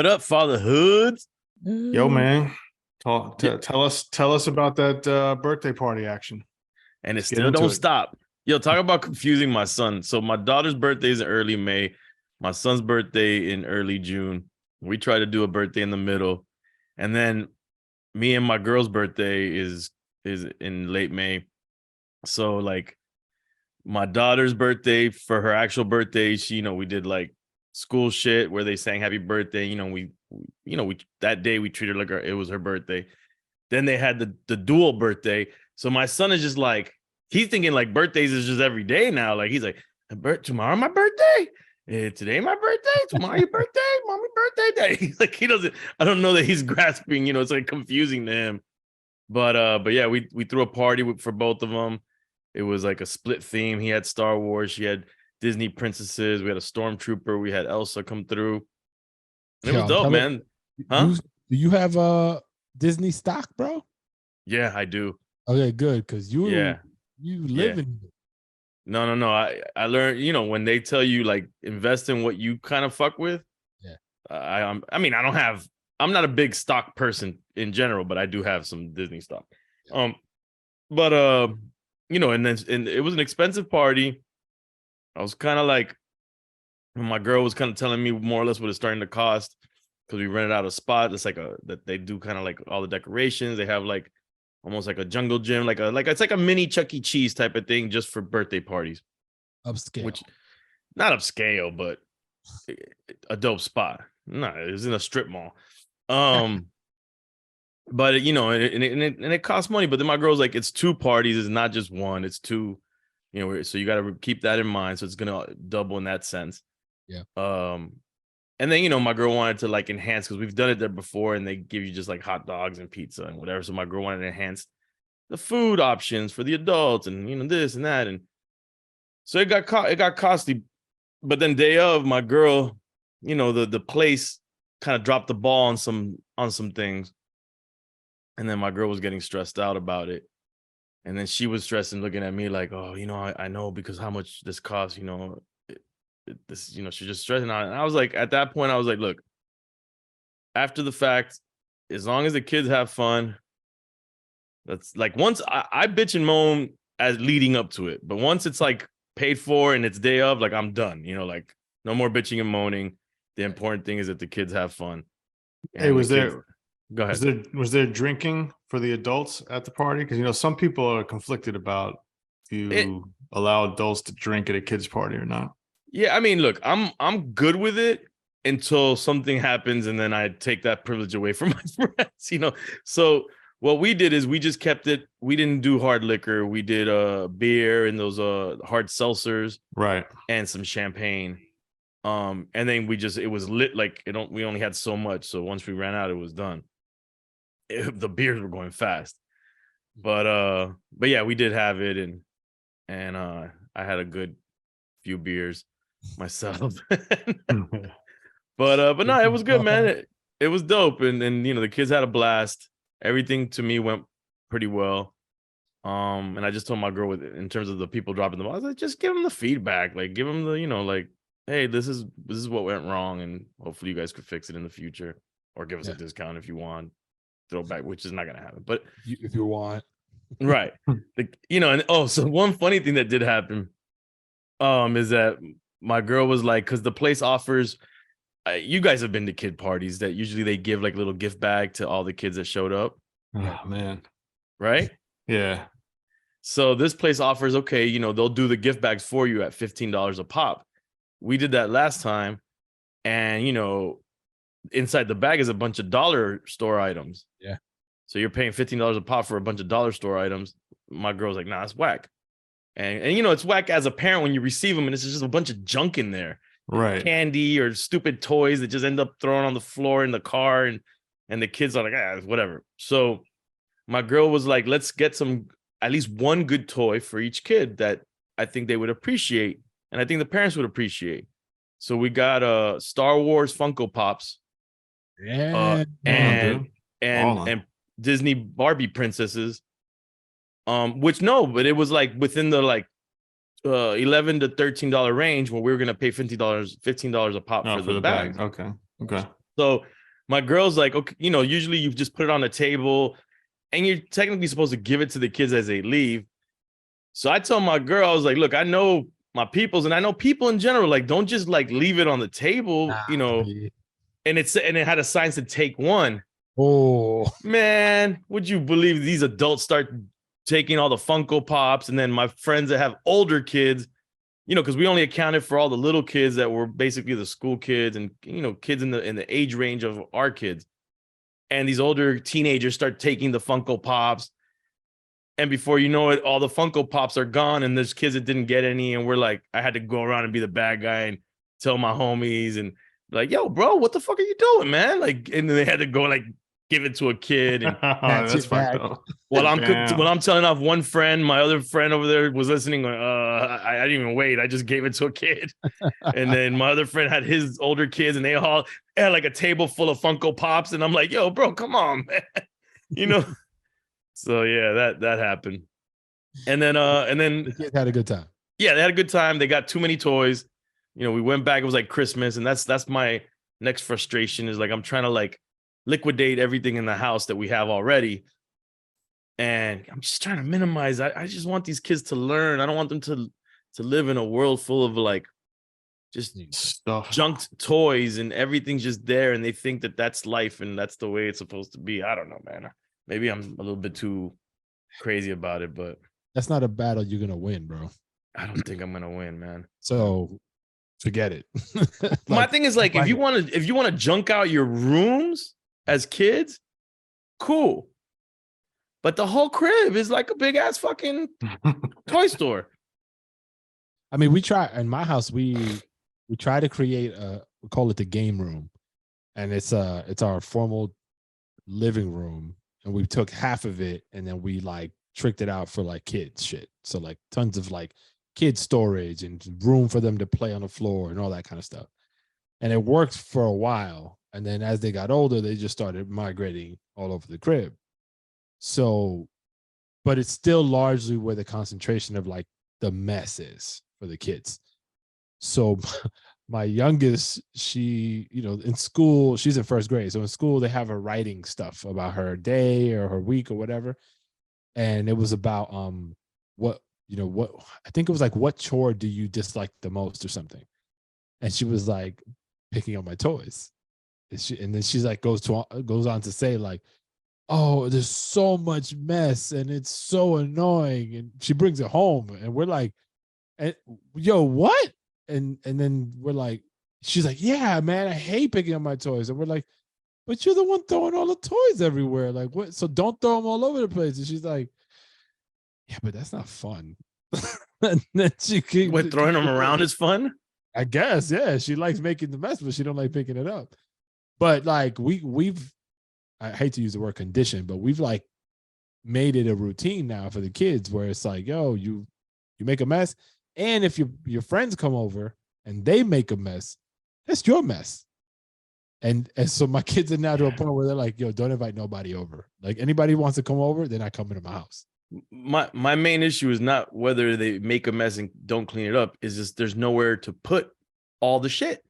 What up, fatherhoods? Yo, man, tell us about that birthday party action. And it still don't stop. Yo, talk about confusing my son. So my daughter's birthday is in early May. My son's birthday in early June. We try to do a birthday in the middle. And then me and my girl's birthday is in late May. So like my daughter's birthday, for her actual birthday, she, we did like school shit where they sang happy birthday. We that day we treated her like it was her birthday. Then they had the dual birthday. So my son is just like, he's thinking like birthdays is just every day now. Like he's like, tomorrow my birthday? Today my birthday? Tomorrow your birthday? Mommy birthday day. Like he doesn't, I don't know that he's grasping, it's like confusing to him. But yeah, we threw a party for both of them. It was like a split theme. He had Star Wars, she had Disney princesses, we had a stormtrooper, we had Elsa come through. And it was dope, man. Huh? Do you have Disney stock, bro? Yeah, I do. Okay, good, because you live in it. No. I learned, when they tell you like invest in what you kind of fuck with. Yeah. I'm not a big stock person in general, but I do have some Disney stock. Yeah. And it was an expensive party. I was kind of like, my girl was kind of telling me more or less what it's starting to cost because we rented out a spot. It's like that they do kind of like all the decorations. They have like almost like a jungle gym, like it's like a mini Chuck E. Cheese type of thing just for birthday parties. Upscale. Which, not upscale, but a dope spot. No, it's in a strip mall. But it costs money. But then my girl's like, it's two parties. It's not just one. It's two. So you got to keep that in mind. So it's gonna double in that sense. Yeah. And then my girl wanted to like enhance because we've done it there before, and they give you just like hot dogs and pizza and whatever. So my girl wanted to enhance the food options for the adults and this and that, and so it got costly. But then day of, my girl, the place kind of dropped the ball on some things, and then my girl was getting stressed out about it. And then she was stressing, looking at me like, oh, I know because how much this costs, she's just stressing out. And I was like, at that point, I was like, look, after the fact, as long as the kids have fun, that's like once I bitch and moan as leading up to it. But once it's like paid for and it's day of, like I'm done, like no more bitching and moaning. The important thing is that the kids have fun. Hey, Go ahead. Was there drinking for the adults at the party? Because some people are conflicted about if you allow adults to drink at a kid's party or not. Yeah, I mean, look, I'm good with it until something happens, and then I take that privilege away from my friends. So what we did is we just kept it. We didn't do hard liquor. We did beer and those hard seltzers, right, and some champagne. And then it was lit like we only had so much. So once we ran out, it was done. The beers were going fast, but yeah, we did have it, and I had a good few beers myself. but no, it was good, man. It was dope, and the kids had a blast. Everything to me went pretty well. And I just told my girl in terms of the people dropping the ball, I was like, just give them the feedback, like give them the like, hey, this is what went wrong, and hopefully you guys could fix it in the future, or give us a discount if you want. Throwback, which is not gonna happen, but if you want, right? So one funny thing that did happen, is that my girl was like, because the place offers, you guys have been to kid parties that usually they give like a little gift bag to all the kids that showed up. Oh man, right? Yeah. So this place offers, okay, they'll do the gift bags for you at $15 a pop. We did that last time, and inside the bag is a bunch of dollar store items. Yeah. So you're paying $15 a pop for a bunch of dollar store items. My girl's like, nah, it's whack. And it's whack as a parent when you receive them and it's just a bunch of junk in there. Right. Candy or stupid toys that just end up thrown on the floor in the car, and the kids are like, whatever. So my girl was like, let's get at least one good toy for each kid that I think they would appreciate. And I think the parents would appreciate. So we got Star Wars Funko Pops. Yeah. And Disney Barbie princesses. But it was like within the like $11 to $13 range where we were gonna pay $15 a pop for the bag. Okay. So my girl's like, okay, usually you just put it on the table and you're technically supposed to give it to the kids as they leave. So I told my girl, I was like, look, I know my peoples and I know people in general, like, don't just like leave it on the table, and it had a sign to take one. Oh man, would you believe these adults start taking all the Funko Pops, and then my friends that have older kids, because we only accounted for all the little kids that were basically the school kids and kids in the age range of our kids, and these older teenagers start taking the Funko Pops, and before you know it, all the Funko Pops are gone, and there's kids that didn't get any, and we're like, I had to go around and be the bad guy and tell my homies and like, yo, bro, what the fuck are you doing, man? Like, and then they had to go like give it to a kid, and that's fucked up. While I'm telling off one friend, my other friend over there was listening. Going, I didn't even wait. I just gave it to a kid, and then my other friend had his older kids, and they all had like a table full of Funko Pops, and I'm like, yo, bro, come on, man, So yeah, that happened, and then the kids had a good time. Yeah, they had a good time. They got too many toys. We went back. It was like Christmas, and that's my next frustration is like I'm trying to like liquidate everything in the house that we have already, and I'm just trying to minimize. I just want these kids to learn. I don't want them to live in a world full of like just stuff, junked toys, and everything's just there, and they think that that's life and that's the way it's supposed to be. I don't know, man. Maybe I'm a little bit too crazy about it, but that's not a battle you're gonna win, bro. I don't think I'm gonna win, man. So forget it. My thing is like, if you want to junk out your rooms as kids, cool. But the whole crib is like a big ass fucking toy store. I mean, we try in my house. We try to create we call it the game room, and it's our formal living room, and we took half of it and then we like tricked it out for like kids shit. So like tons of like kid storage and room for them to play on the floor and all that kind of stuff. And it worked for a while, and then as they got older, they just started migrating all over the crib. So, but it's still largely where the concentration of like the mess is for the kids. So my youngest, she, in school, she's in first grade. So in school, they have her writing stuff about her day or her week or whatever. And it was about what I think it was like, what chore do you dislike the most or something? And she was like, picking up my toys. And then she's like, goes on to say like, oh, there's so much mess and it's so annoying. And she brings it home and we're like, yo, what? And then we're like, she's like, yeah, man, I hate picking up my toys. And we're like, but you're the one throwing all the toys everywhere. Like, what? So don't throw them all over the place. And she's like, yeah, but that's not fun. And then she throwing them around is fun? I guess, yeah. She likes making the mess, but she don't like picking it up. But like we've I hate to use the word condition, but we've like made it a routine now for the kids where it's like, yo, you make a mess. And if your friends come over and they make a mess, that's your mess. And so my kids are now to a point where they're like, yo, don't invite nobody over. Like anybody who wants to come over, they're not coming to my house. My main issue is not whether they make a mess and don't clean it up. Is just there's nowhere to put all the shit.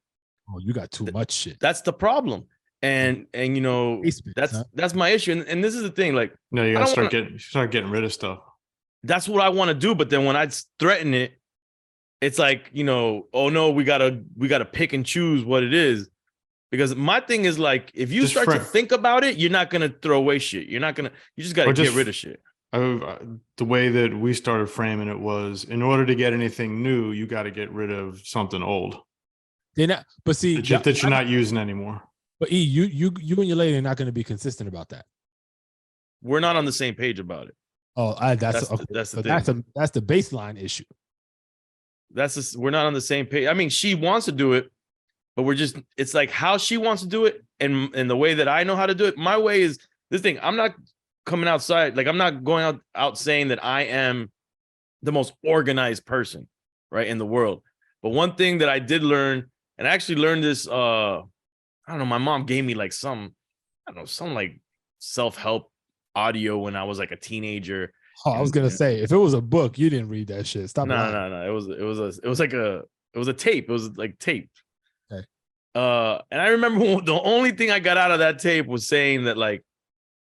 Oh, you got too much shit. That's the problem. And that's my issue. And this is the thing. Like, no, you gotta start getting rid of stuff. That's what I want to do. But then when I threaten it, it's like, oh no, we gotta pick and choose what it is. Because my thing is like, if you start to think about it, you're not gonna throw away shit. You just gotta get rid of shit. The way that we started framing it was, in order to get anything new, you got to get rid of something old. But see, that you're not using anymore. But you and your lady are not going to be consistent about that. We're not on the same page about it. Oh, that's the thing. That's the baseline issue. We're not on the same page. I mean, she wants to do it, but it's like how she wants to do it, and the way that I know how to do it. My way is this thing. I'm not coming outside, like I'm not going out saying that I am the most organized person, right, in the world. But one thing that I did learn, and I actually learned this, I don't know, my mom gave me like some like self-help audio when I was like a teenager. Oh, I was gonna say, if it was a book, you didn't read that shit. Stop. No. It was like a tape. It was like tape. Okay. And I remember the only thing I got out of that tape was saying that like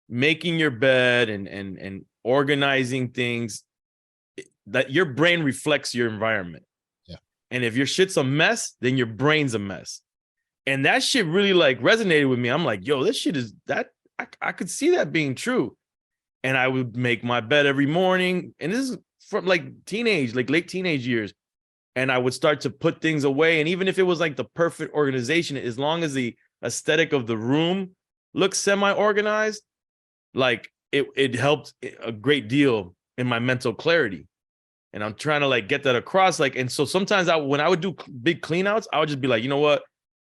making your bed and organizing things, that your brain reflects your environment. Yeah. And if your shit's a mess, then your brain's a mess. And that shit really like resonated with me. I'm like, yo, this shit is that I could see that being true. And I would make my bed every morning. And this is from like late teenage years. And I would start to put things away. And even if it was like the perfect organization, as long as the aesthetic of the room looks semi-organized, like it helped a great deal in my mental clarity. And I'm trying to like get that across. Like, and so sometimes when I would do big cleanouts, I would just be like, you know what?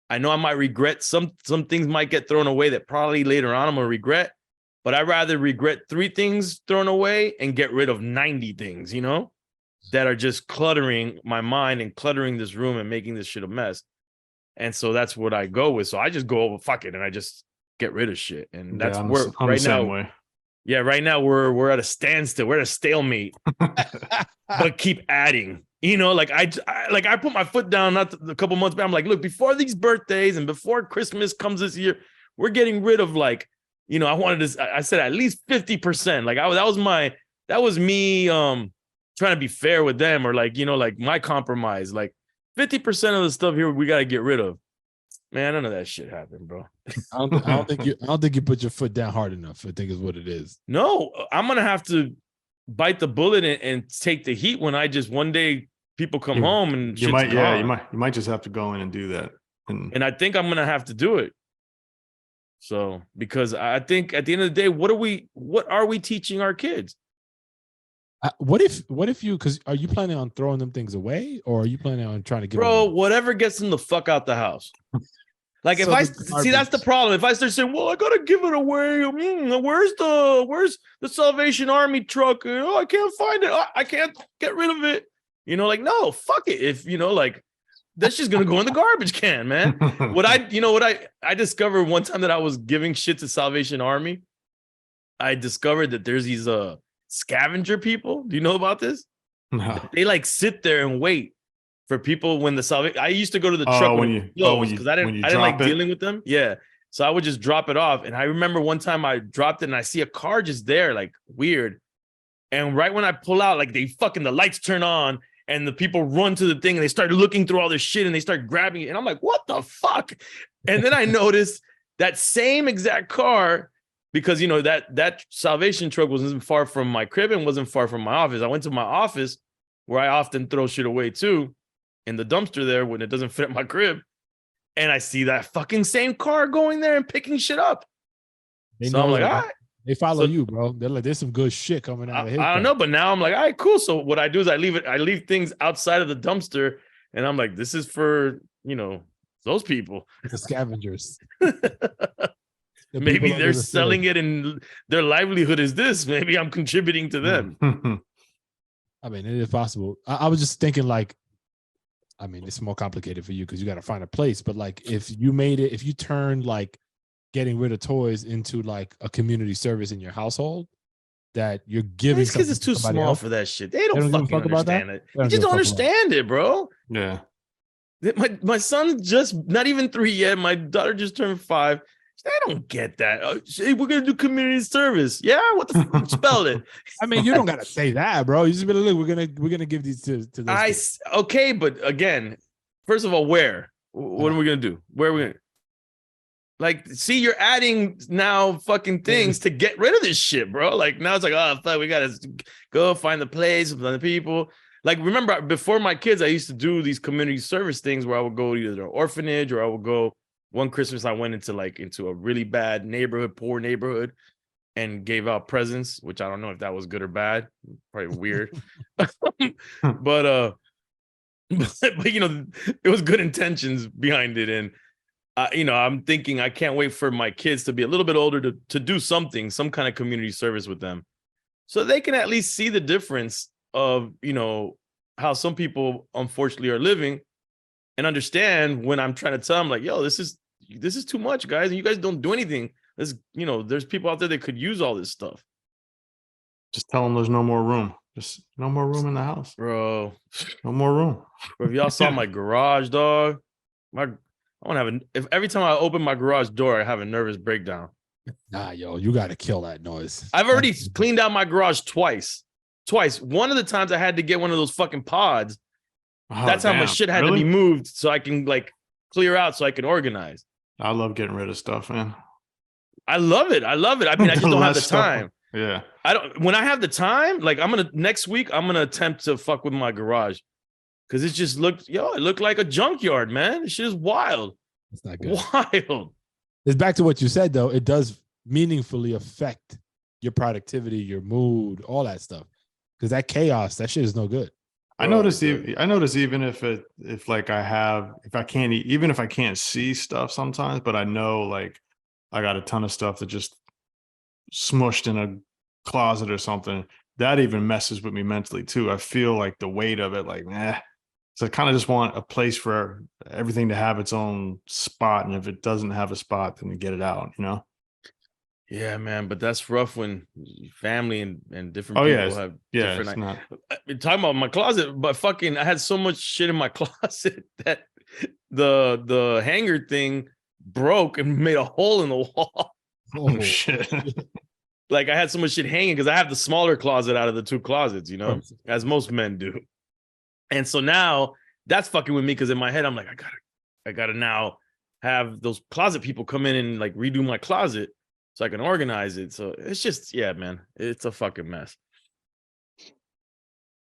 I know I might regret some things might get thrown away that probably later on I'm gonna regret, but I'd rather regret 3 things thrown away and get rid of 90 things, you know, that are just cluttering my mind and cluttering this room and making this shit a mess. And so that's what I go with. So I just go over, fuck it, and I just get rid of shit. And that's where right now. Yeah, right now we're at a standstill. We're at a stalemate, but keep adding. You know, like I put my foot down not a couple months back. I'm like, look, before these birthdays and before Christmas comes this year, we're getting rid of like, you know, I said at least 50%. Like that was me trying to be fair with them, or like, you know, like my compromise. Like 50% of the stuff here we got to get rid of. Man, none of that shit happened, bro. I don't think you put your foot down hard enough, I think is what it is. No, I'm gonna have to bite the bullet and take the heat when I just one day people come home and you might just have to go in and do that. And I think I'm gonna have to do it. So because I think at the end of the day, what are we teaching our kids? What if you, because are you planning on throwing them things away, or are you planning on trying to give them whatever gets them the fuck out the house? Like if I see, that's the problem. If I start saying, well, I gotta give it away. Where's the Salvation Army truck? Oh, I can't find it. I can't get rid of it. You know, like, no, fuck it. If you know, like, that's just gonna go in the garbage can, man. I discovered one time that I was giving shit to Salvation Army. I discovered that there's these scavenger people. Do you know about this? No. They like sit there and wait for people when the Salvation. I used to go to the truck because I didn't like dealing with them. Yeah, so I would just drop it off. And I remember one time I dropped it and I see a car just there, like weird. And right when I pull out, like the lights turn on and the people run to the thing and they start looking through all this shit and they start grabbing it. And I'm like, what the fuck? And then I noticed that same exact car, because you know that Salvation truck wasn't far from my crib and wasn't far from my office. I went to my office where I often throw shit away too, in the dumpster there when it doesn't fit my crib, and I see that fucking same car going there and picking shit up. So I'm like, all right. They follow you, bro. They're like, there's some good shit coming out of here. I don't know, but now I'm like, all right, cool. So what I do is I leave things outside of the dumpster, and I'm like, this is for, you know, those people. The scavengers. Maybe they're selling it and their livelihood is this. Maybe I'm contributing to them. I mean, it is possible. I was just thinking, like, I mean, it's more complicated for you because you got to find a place. But like, if you turned like getting rid of toys into like a community service in your household, that you're giving. These kids is too small else for that shit. They don't fucking understand it. They just don't understand it, bro. Yeah. My son's just not even 3 yet. My daughter just turned 5. They don't get that. Hey, we're gonna do community service. Yeah, what the fuck? Spell it. I mean, you don't gotta say that, bro. You just be like, look, we're gonna give these to those. Okay, but again, first of all, where? What are we gonna do? Where are we gonna? Like, see, you're adding now fucking things to get rid of this shit, bro. Like now it's like, oh fuck, we gotta go find the place, find the people. Like, remember before my kids, I used to do these community service things where I would go to either an orphanage or I would go. One Christmas, I went into a really bad neighborhood, poor neighborhood, and gave out presents, which I don't know if that was good or bad. Probably weird. but you know, it was good intentions behind it. And, you know, I'm thinking I can't wait for my kids to be a little bit older to do something, some kind of community service with them. So they can at least see the difference of, you know, how some people unfortunately are living and understand when I'm trying to tell them like, yo, this is too much, guys. And you guys don't do anything. There's people out there that could use all this stuff. Just tell them there's no more room. Just no more room in the house, bro. No more room. Bro, if y'all saw my garage, dog, my I want to have if every time I open my garage door, I have a nervous breakdown. Nah, yo, you got to kill that noise. I've already cleaned out my garage twice. One of the times I had to get one of those fucking pods. Oh, That's how much shit had to be moved so I can like clear out so I can organize. I love getting rid of stuff, man. I love it. I mean, I just don't have the time. Yeah. When I have the time, like next week, I'm going to attempt to fuck with my garage. Cause it just looked like a junkyard, man. It's just wild. It's not good. Wild. It's back to what you said, though. It does meaningfully affect your productivity, your mood, all that stuff. Because that chaos, that shit is no good. I notice even if I can't see stuff sometimes, but I know like I got a ton of stuff that just smushed in a closet or something. That even messes with me mentally too. I feel like the weight of it, like, So I kind of just want a place for everything to have its own spot. And if it doesn't have a spot, then get it out, you know? Yeah, man. But that's rough when family and different people have different. It's not. I've talking about my closet, but fucking, I had so much shit in my closet that the hanger thing broke and made a hole in the wall. Oh, shit. Like I had so much shit hanging because I have the smaller closet out of the two closets, you know, as most men do. And so now that's fucking with me because in my head, I'm like, I gotta now have those closet people come in and like redo my closet so I can organize it. So it's just, yeah, man, it's a fucking mess.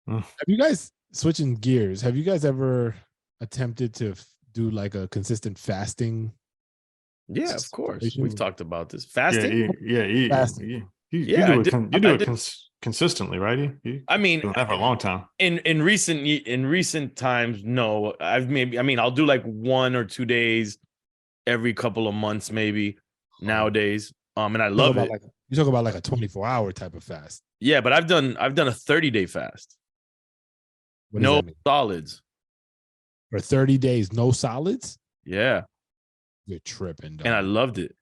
Have you guys, switching gears, have you guys ever attempted to do like a consistent fasting? Yeah, of course. We've talked about this. Fasting? Fasting. You do it consistently, right? I mean, doing that for a long time. In recent times, no. I'll do like 1 or 2 days every couple of months, maybe nowadays. And I love it. You talk about like a 24-hour type of fast. Yeah, but I've done a 30-day fast. No solids. For 30 days, no solids? Yeah. You're tripping, dog. And I loved it.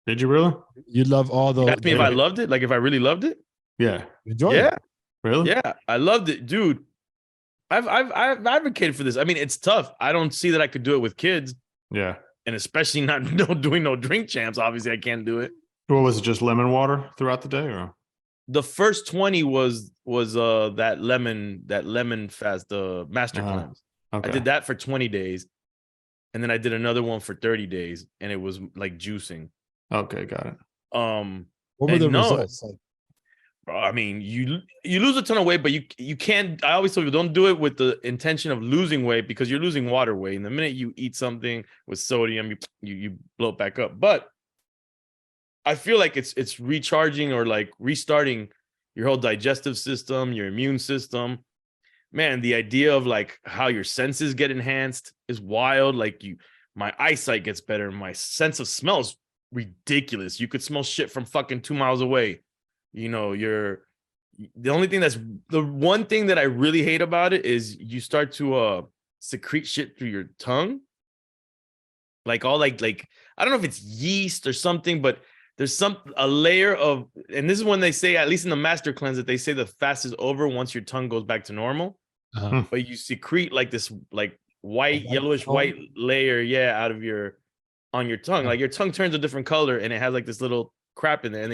Did you really? You love all those. You asked me if I loved it? Like if I really loved it? Yeah. Enjoy it. Really? Yeah, I loved it, dude. I've advocated for this. I mean, it's tough. I don't see that I could do it with kids. Yeah. And especially not doing no drink champs. Obviously, I can't do it. What was it? Just lemon water throughout the day, or the first 20 was that lemon fast, the master cleanse. Okay. I did that for 20 days. And then I did another one for 30 days, and it was like juicing. Okay, got it. What were the results? I mean, you lose a ton of weight, but you can't. I always tell people don't do it with the intention of losing weight because you're losing water weight. And the minute you eat something with sodium, you blow it back up. But I feel like it's recharging or like restarting your whole digestive system, your immune system. Man, the idea of like how your senses get enhanced is wild. Like my eyesight gets better. My sense of smell is ridiculous. You could smell shit from fucking 2 miles away. You know, the one thing that I really hate about it is you start to secrete shit through your tongue. Like all like I don't know if it's yeast or something, but there's a layer of, and this is when they say, at least in the master cleanse, that they say the fast is over once your tongue goes back to normal. But you secrete like this like yellowish white layer, out of on your tongue. Like your tongue turns a different color and it has like this little crap in there,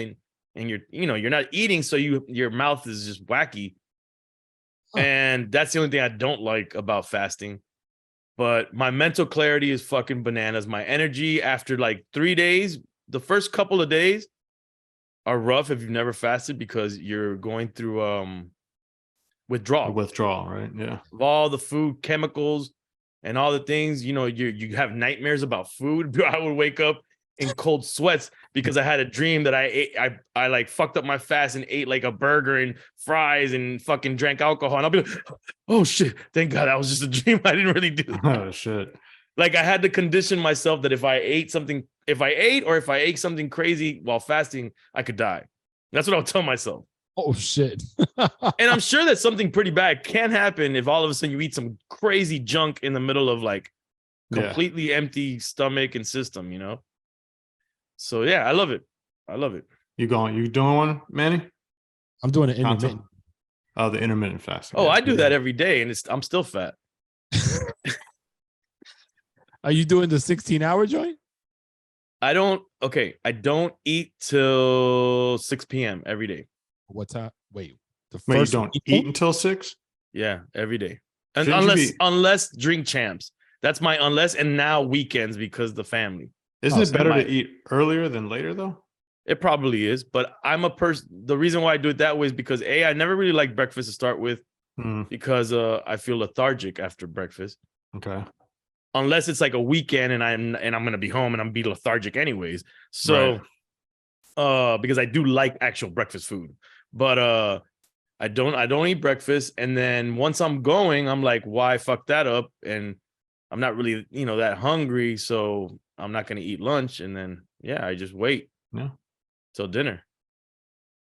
and you're not eating, so your mouth is just wacky. And that's the only thing I don't like about fasting. But my mental clarity is fucking bananas. My energy after like 3 days, the first couple of days are rough if you've never fasted because you're going through withdrawal, right? Yeah. Of all the food, chemicals, and all the things, you have nightmares about food. I would wake up in cold sweats because I had a dream that I ate. I like fucked up my fast and ate like a burger and fries and fucking drank alcohol. And I'll be like, oh shit, thank God that was just a dream. I didn't really do that. Oh shit. Like I had to condition myself that if I ate something crazy while fasting, I could die. That's what I'll tell myself. Oh shit. And I'm sure that something pretty bad can happen if all of a sudden you eat some crazy junk in the middle of like completely empty stomach and system, So yeah, I love it. You doing one, Manny? I'm doing it intermittent. Oh, the intermittent fasting. Oh, I do that every day and I'm still fat. Are you doing the 16-hour joint? I don't eat till 6 p.m. every day. What time? Wait, the Wait, you first don't meal? eat until 6? Yeah, every day. And Shouldn't you unless drink champs. That's my unless, and now weekends because the family. Isn't it better my- to eat earlier than later though? It probably is, but I'm a person. The reason why I do it that way is because I never really liked breakfast to start with because I feel lethargic after breakfast. Okay. Unless it's like a weekend and I'm gonna be home and I'm be lethargic anyways. So because I do like actual breakfast food, but I don't eat breakfast, and then once I'm going, I'm like, why fuck that up? And I'm not really that hungry, so I'm not gonna eat lunch, and then I just wait till dinner.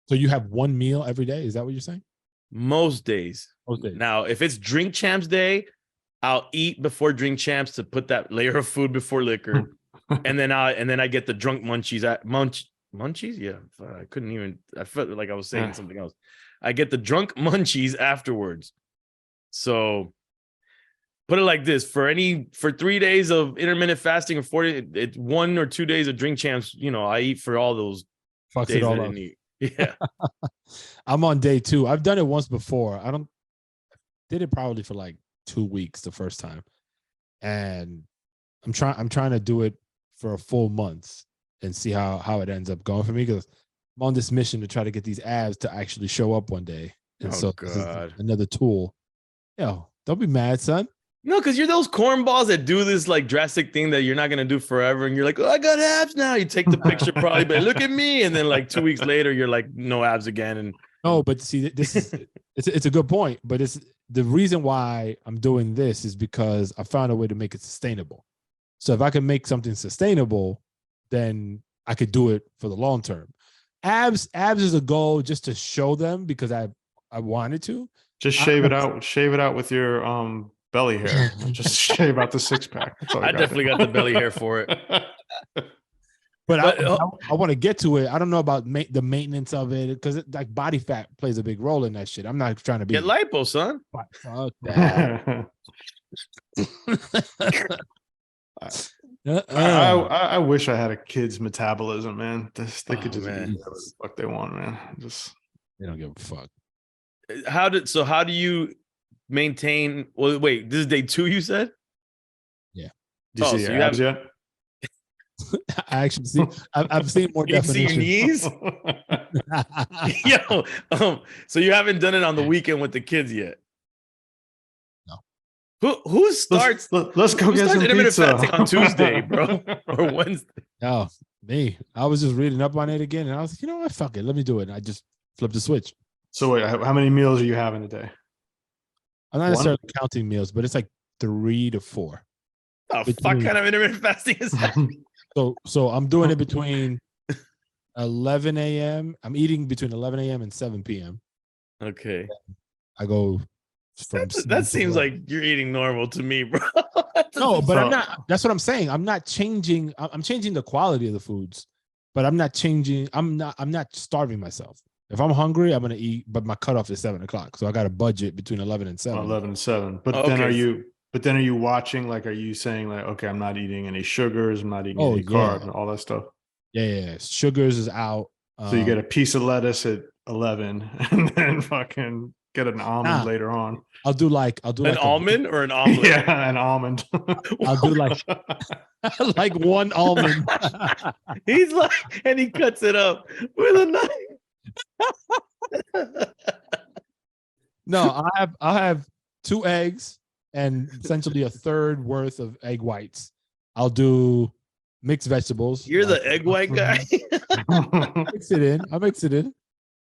So you have one meal every day? Is that what you're saying? Most days. Most days. Now, if it's drink champs day, I'll eat before drink champs to put that layer of food before liquor, and then I get the drunk munchies at munchies. Yeah, I couldn't even. I felt like I was saying something else. I get the drunk munchies afterwards. So put it like this: for 3 days of intermittent fasting or 40, it's 1 or 2 days of drink champs. I eat for all those Fucks days it all I up. didn't eat. Yeah. I'm on day 2. I've done it once before. Did it probably for like 2 weeks the first time, and I'm trying to do it for a full month and see how it ends up going for me, because I'm on this mission to try to get these abs to actually show up one day. And this is another tool. Yo, don't be mad, son. No, because you're those cornballs that do this like drastic thing that you're not gonna do forever, and you're like, oh, I got abs now. You take the picture probably, but look at me, and then like 2 weeks later, you're like, no abs again. And no, but see, this is it's a good point, but it's the reason why I'm doing this is because I found a way to make it sustainable. So if I can make something sustainable, then I could do it for the long term. Abs is a goal just to show them because I wanted to. Just shave it out with your belly hair. Just shave out the 6-pack. I definitely got the belly hair for it. But I want to get to it. I don't know about the maintenance of it, because like body fat plays a big role in that shit. I'm not trying to be get lipo, son. Fuck that. I wish I had a kid's metabolism, man. They could just eat whatever the fuck they want, man. They don't give a fuck. How do you maintain? Well, wait, this is day 2, you said? Yeah. Do you see your abs yet? I actually see. I've seen more definition. You see your knees? Yo, so you haven't done it on the weekend with the kids yet? No. Who starts? Let's go get some intermittent pizza fasting on Tuesday, bro, or Wednesday? No, me. I was just reading up on it again, and I was like, you know what? Fuck it, let me do it. And I just flipped the switch. So wait, how many meals are you having a day? I'm not necessarily counting meals, but it's like 3 to 4. Oh, fuck kind of intermittent fasting is that? So I'm doing it between 11 a.m. I'm eating between 11 a.m. and 7 p.m. Okay. I go from that seems like you're eating normal to me, bro. No, but I'm not. That's what I'm saying. I'm not changing. I'm changing the quality of the foods, but I'm not changing. I'm not starving myself. If I'm hungry, I'm gonna eat. But my cutoff is 7 o'clock, so I got a budget between 11 and 7. 11 and 7. But then are you watching? Like, are you saying like, okay, I'm not eating any sugars, I'm not eating any carbs, and all that stuff? Yeah. Sugars is out. So you get a piece of lettuce at 11, and then fucking get an almond later on. I'll do an almond or an omelet. Yeah, an almond. I'll do like one almond. He's like, and he cuts it up with a knife. No, I'll have 2 eggs and essentially a third worth of egg whites. I'll do mixed vegetables. You're the egg white guy. I'll mix it in.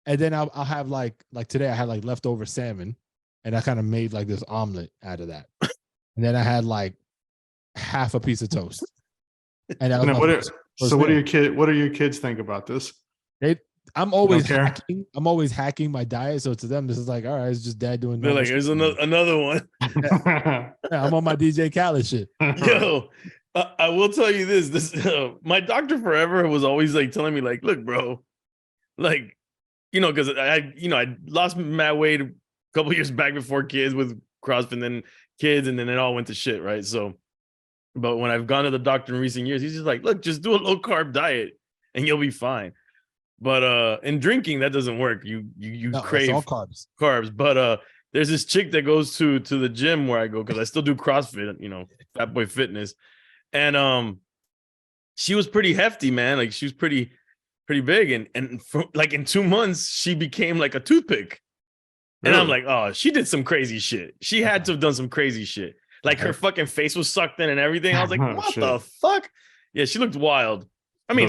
And then I'll have like today I had like leftover salmon, and I kind of made like this omelet out of that. And then I had like half a piece of toast. And what do your kids think about this? I'm always hacking. I'm always hacking my diet. So to them, this is like, all right, it's just dad doing. They're like, there's another one. Yeah, I'm on my DJ Khaled shit. Yo, I will tell you this. My doctor forever was always like telling me, like, look, bro, like, because I lost mad weight a couple years back before kids with CrossFit, and then kids, and then it all went to shit, right? So But when I've gone to the doctor in recent years, he's just like, look, just do a low carb diet and you'll be fine. But in drinking, that doesn't work. You No, crave it's all carbs. But there's this chick that goes to the gym where I go because I still do CrossFit, you know, Fat Boy Fitness. And she was pretty hefty, man. Like she was pretty big. And for, like in 2 months, she became like a toothpick. And I'm like, oh, she did some crazy shit. She had to have done some crazy shit. Like her fucking face was sucked in and everything. I was like, what the fuck? Yeah, she looked wild. I mean,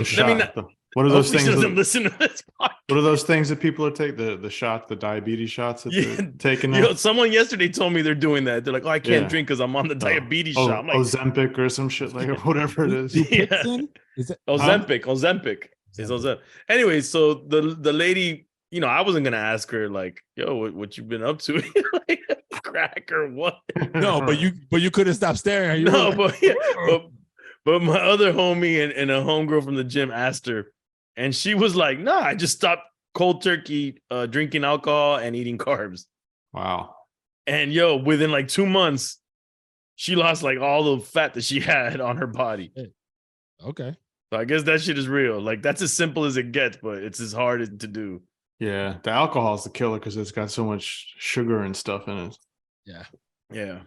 what are those things? She doesn't listen to this podcast. What are those things that people are taking? The shot, the diabetes shots that they're taking now? You know, someone yesterday told me they're doing that. They're like, oh, I can't drink because I'm on the diabetes shot. I'm like, Ozempic or some shit, like whatever it is. Yeah. Is it Ozempic. It's Ozempic. Anyway, so the lady, you know, I wasn't gonna ask her like, yo, what you been up to? Like, crack or what? No, but you couldn't stop staring. No, but my other homie and a homegirl from the gym asked her, and she was like, nah, I just stopped cold turkey drinking alcohol and eating carbs. Wow. And yo, within like 2 months, she lost like all the fat that she had on her body. Okay. So I guess that shit is real. Like that's as simple as it gets, but it's as hard to do. Yeah, the alcohol is the killer because it's got so much sugar and stuff in it. Yeah, man.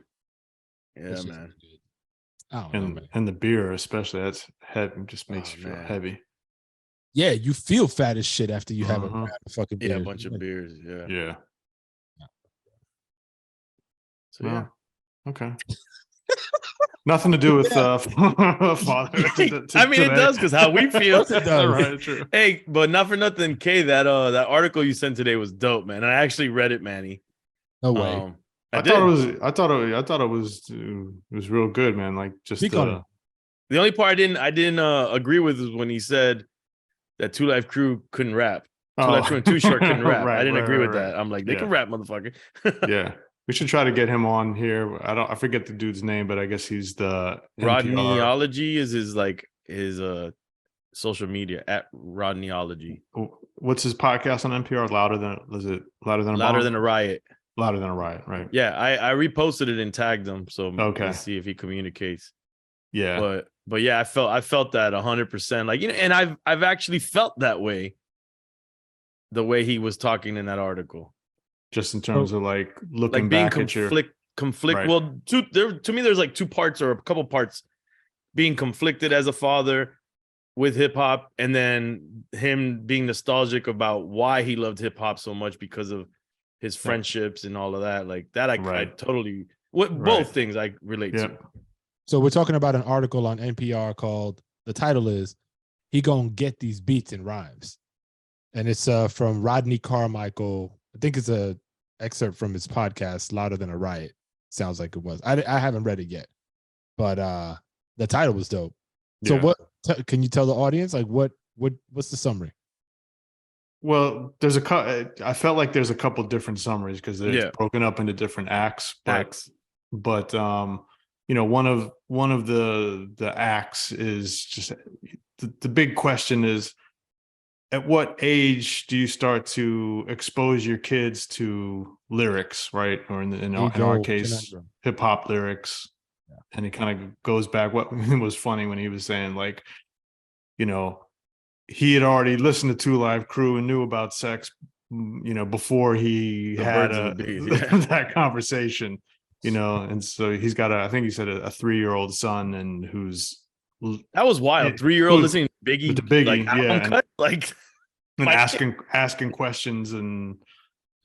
And the beer, especially, that's heavy. Just makes you feel heavy. Yeah, you feel fat as shit after you have a fucking beer. Yeah, a bunch of beers. Yeah. So yeah. Okay. Nothing to do with fatherhood. I mean, it does because how we feel. It does. Right, true. Hey, but not for nothing, Kay. That article you sent today was dope, man. I actually read it, Manny. No way. I thought it was real good, man. Like just the only part I didn't agree with is when he said that Two Life Crew couldn't rap. Two Life Crew and Too Short couldn't rap. I didn't agree with that. I'm like, they can rap, motherfucker. Yeah. We should try to get him on here. I forget the dude's name, but I guess he's the Rodneyology is his social media at Rodneyology. What's his podcast on NPR? Louder than a Riot? Louder than a Riot, right? Yeah, I reposted it and tagged him, so let's see if he communicates. Yeah, but yeah, I felt that 100%. Like, you know, and I've actually felt that way. The way he was talking in that article. Just in terms of like looking back at your conflict. Right. Well, to me, there's like two parts or a couple parts. Being conflicted as a father with hip hop, and then him being nostalgic about why he loved hip hop so much because of his friendships and all of that. Like that, I totally both things I relate to. So we're talking about an article on NPR called, the title is "He Gonna Get These Beats and Rhymes," and it's from Rodney Carmichael. I think it's a excerpt from his podcast, Louder Than a Riot. Sounds like it was. I haven't read it yet, but the title was dope. So what can you tell the audience? Like what's the summary? Well, I felt like there's a couple different summaries because it's broken up into different acts. But you know, one of the acts is just the big question is, at what age do you start to expose your kids to lyrics, right? Or in our case, hip hop lyrics. Yeah. And it kind of goes back. What was funny when he was saying, like, you know, he had already listened to Two Live Crew and knew about sex, you know, before he had that conversation, you know. And so he's got I think he said a 3-year-old son, and that was wild. 3-year-old listening to Biggie, like, and asking questions and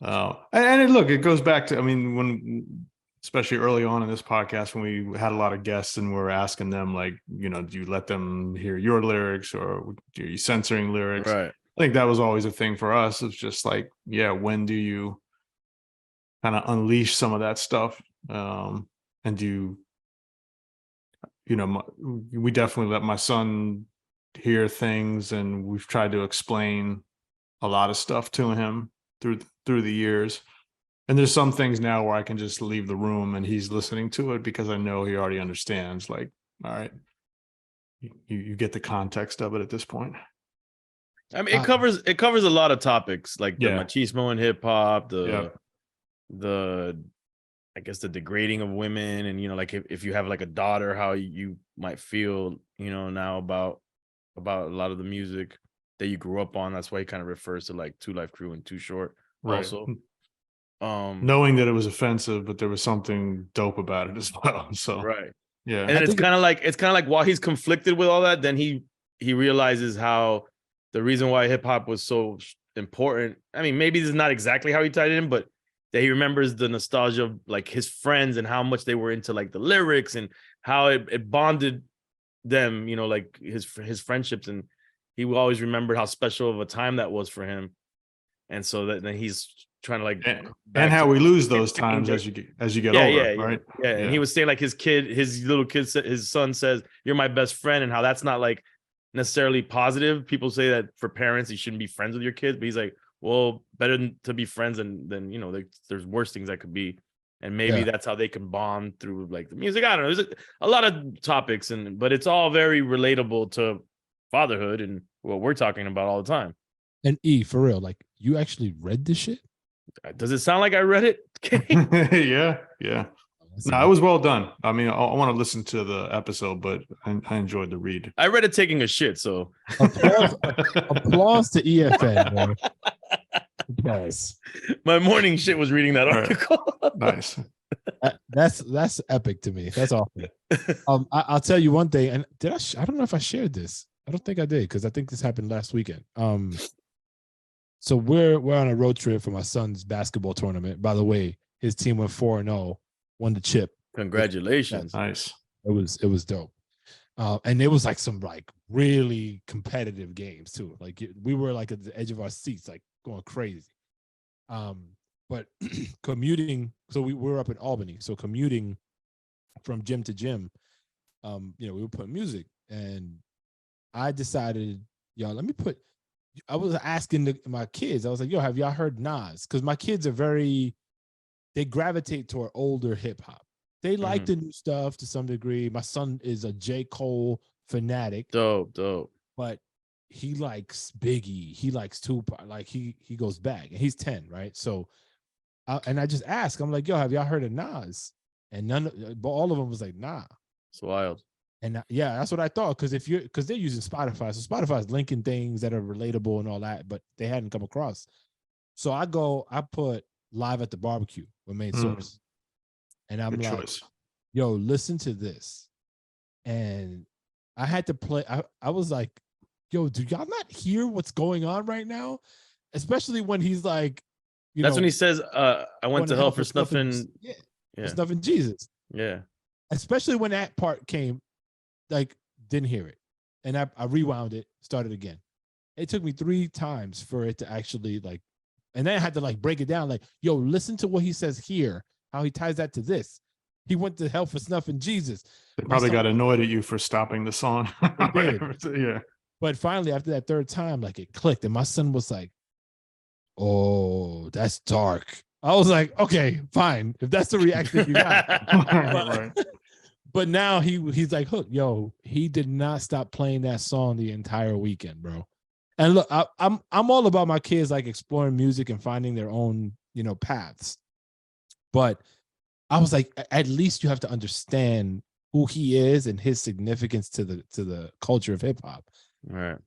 it goes back to, I mean, when especially early on in this podcast when we had a lot of guests and we're asking them, like, you know, do you let them hear your lyrics or are you censoring lyrics? Right. I think that was always a thing for us. It's just like, when do you kind of unleash some of that stuff? And we definitely let my son hear things, and we've tried to explain a lot of stuff to him through the years. And there's some things now where I can just leave the room and he's listening to it because I know he already understands. Like, all right, you get the context of it at this point. I mean, it covers a lot of topics, like the machismo in hip hop, the I guess the degrading of women, and like if you have like a daughter, how you might feel, now about a lot of the music that you grew up on. That's why he kind of refers to like Two Life Crew and Too Short. Right. Also, knowing that it was offensive, but there was something dope about it as well. So right. yeah, And then it's kind of like while he's conflicted with all that, then he realizes how the reason why hip hop was so important. I mean, maybe this is not exactly how he tied it in, but that he remembers the nostalgia of like his friends and how much they were into like the lyrics and how it bonded them, like his friendships, and he will always remember how special of a time that was for him. And so that then he's trying to like and how we lose those times as you get older, right? Yeah. And he was saying like his little kid, his son says, "You're my best friend," and how that's not like necessarily positive. People say that for parents, you shouldn't be friends with your kids, but he's like, well, better than to be friends than there's worse things that could be. And maybe that's how they can bond through like the music. I don't know. There's a lot of topics, but it's all very relatable to fatherhood and what we're talking about all the time. And E, for real, like you actually read this shit? Does it sound like I read it? Yeah. No, it was well done. I mean, I want to listen to the episode, but I enjoyed the read. I read it taking a shit, so applause to EFN, bro. Yes, my morning shit was reading that article. Nice. That's epic to me. That's awesome. I'll tell you one thing, and I don't know if I shared this. I don't think I did, because I think this happened last weekend. So we're on a road trip for my son's basketball tournament. By the way, his team went 4-0, won the chip. Congratulations. Nice. It was dope. And it was like some like really competitive games too. Like we were like at the edge of our seats, like going crazy. But commuting, so we were up in Albany. So commuting from gym to gym, we were putting music, and I decided, I was asking my kids, I was like, yo, have y'all heard Nas? Because my kids they gravitate toward older hip hop. They like the new stuff to some degree. My son is a J. Cole fanatic. Dope. But he likes Biggie. He likes Tupac. Like he goes back, and he's 10, right? So, and I just asked, I'm like, yo, have y'all heard of Nas? And but all of them was like, nah. It's wild. And yeah, that's what I thought. Because they're using Spotify. So Spotify's linking things that are relatable and all that, but they hadn't come across. So I put Live at the Barbecue with Main Source. And I'm Good like, choice. yo, listen to this. And I had to play. I was like, yo, do y'all not hear what's going on right now? Especially when he's like, that's when he says, I went to hell for snuffing. For snuffing Jesus. Yeah. Especially when that part came, like, didn't hear it. And I rewound it, started again. It took me 3 times for it to actually like, and then I had to like break it down. Like, yo, listen to what he says here, how he ties that to this. He went to hell for snuffing Jesus. They probably got annoyed at you for stopping the song. They did. Yeah. But finally, after that 3rd time, like it clicked. And my son was like, oh, that's dark. I was like, okay, fine. If that's the reaction you got. Right. But now he's like, hooked. Yo, he did not stop playing that song the entire weekend, bro. And look, I'm all about my kids like exploring music and finding their own, paths. But I was like, at least you have to understand who he is and his significance to the culture of hip hop. Right.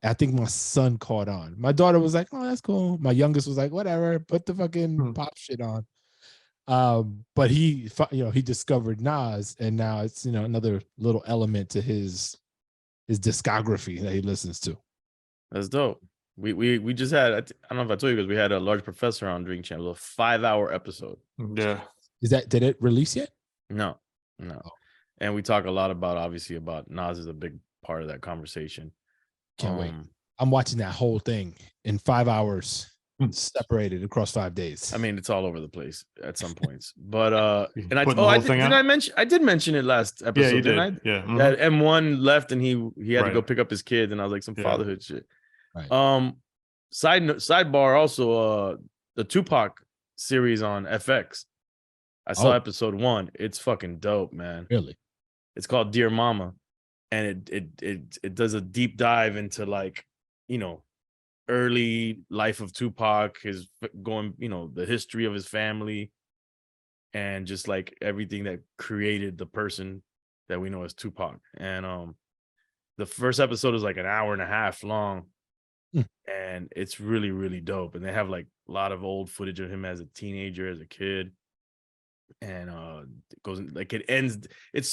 I think my son caught on. My daughter was like, oh, that's cool. My youngest was like, whatever, put the fucking pop shit on. But he discovered Nas, and now it's, another little element to his discography that he listens to. That's dope. We just had, I don't know if I told you, because we had a large professor on Drink Champ, a 5-hour episode. Yeah. Did it release yet? No. Oh. And we talk a lot about Nas is a big part of that conversation. Can't wait. I'm watching that whole thing in 5 hours, separated across 5 days. I mean, it's all over the place at some points. But I did mention it last episode. Yeah, you did. I? Yeah. Yeah. M1 left, and he had to go pick up his kids, and I was like, some fatherhood shit. Right. Sidebar also, the Tupac series on FX. I saw episode 1. It's fucking dope, man. Really? It's called Dear Mama, and it does a deep dive into like, early life of Tupac, his going, the history of his family. and just like everything that created the person that we know as Tupac. And the first episode is like an hour and a half long, and it's really, really dope. And they have like a lot of old footage of him as a teenager, as a kid. And it goes like it ends.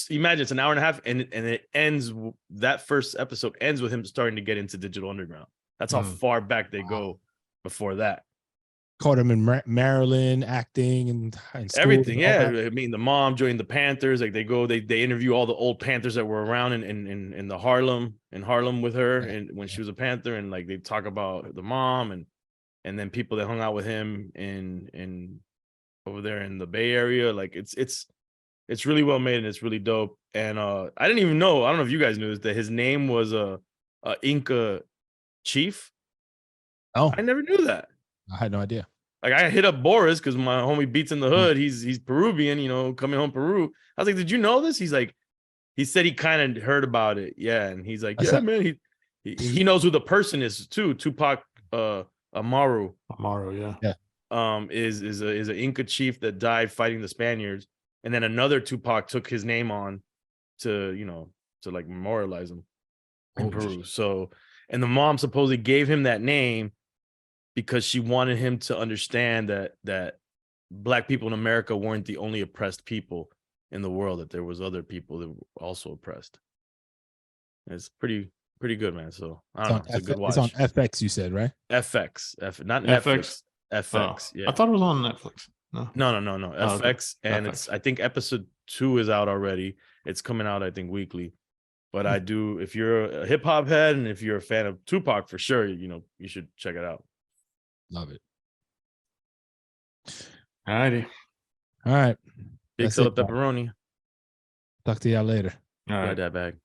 Imagine it's an hour and a half, and it ends. That first episode ends with him starting to get into Digital Underground. That's how far back they go before that. Caught him in Maryland acting and school Everything, and yeah. all that. I mean, the mom joined the Panthers. Like they interview all the old Panthers that were around in the Harlem with her, and when she was a Panther, and like they talk about the mom and then people that hung out with him in over there in the Bay Area. Like it's really well made, and it's really dope. And I didn't even know. I don't know if you guys knew this, that his name was a Inca chief. Oh, I never knew that. I had no idea. Like I hit up Boris because my homie Beats in the Hood. He's Peruvian, coming home Peru. I was like, did you know this? He's like, he said he kind of heard about it. Yeah. And he's like, yeah, man, he knows who the person is too. Tupac Amaru. Amaru, yeah. Is an Inca chief that died fighting the Spaniards. And then another Tupac took his name on to like memorialize him in Peru. So, and the mom supposedly gave him that name because she wanted him to understand that Black people in America weren't the only oppressed people in the world, that there was other people that were also oppressed. It's pretty good, man. So I don't know. It's a good watch. It's on FX, you said, right? FX, not Netflix. FX. Yeah. I thought it was on Netflix. No. FX, okay. and FX. I think episode 2 is out already. It's coming out, I think, weekly. But I do, if you're a hip hop head and if you're a fan of Tupac, for sure, you should check it out. Love it. All righty. All right. Big sell pepperoni. Talk to y'all later. All right. That bag.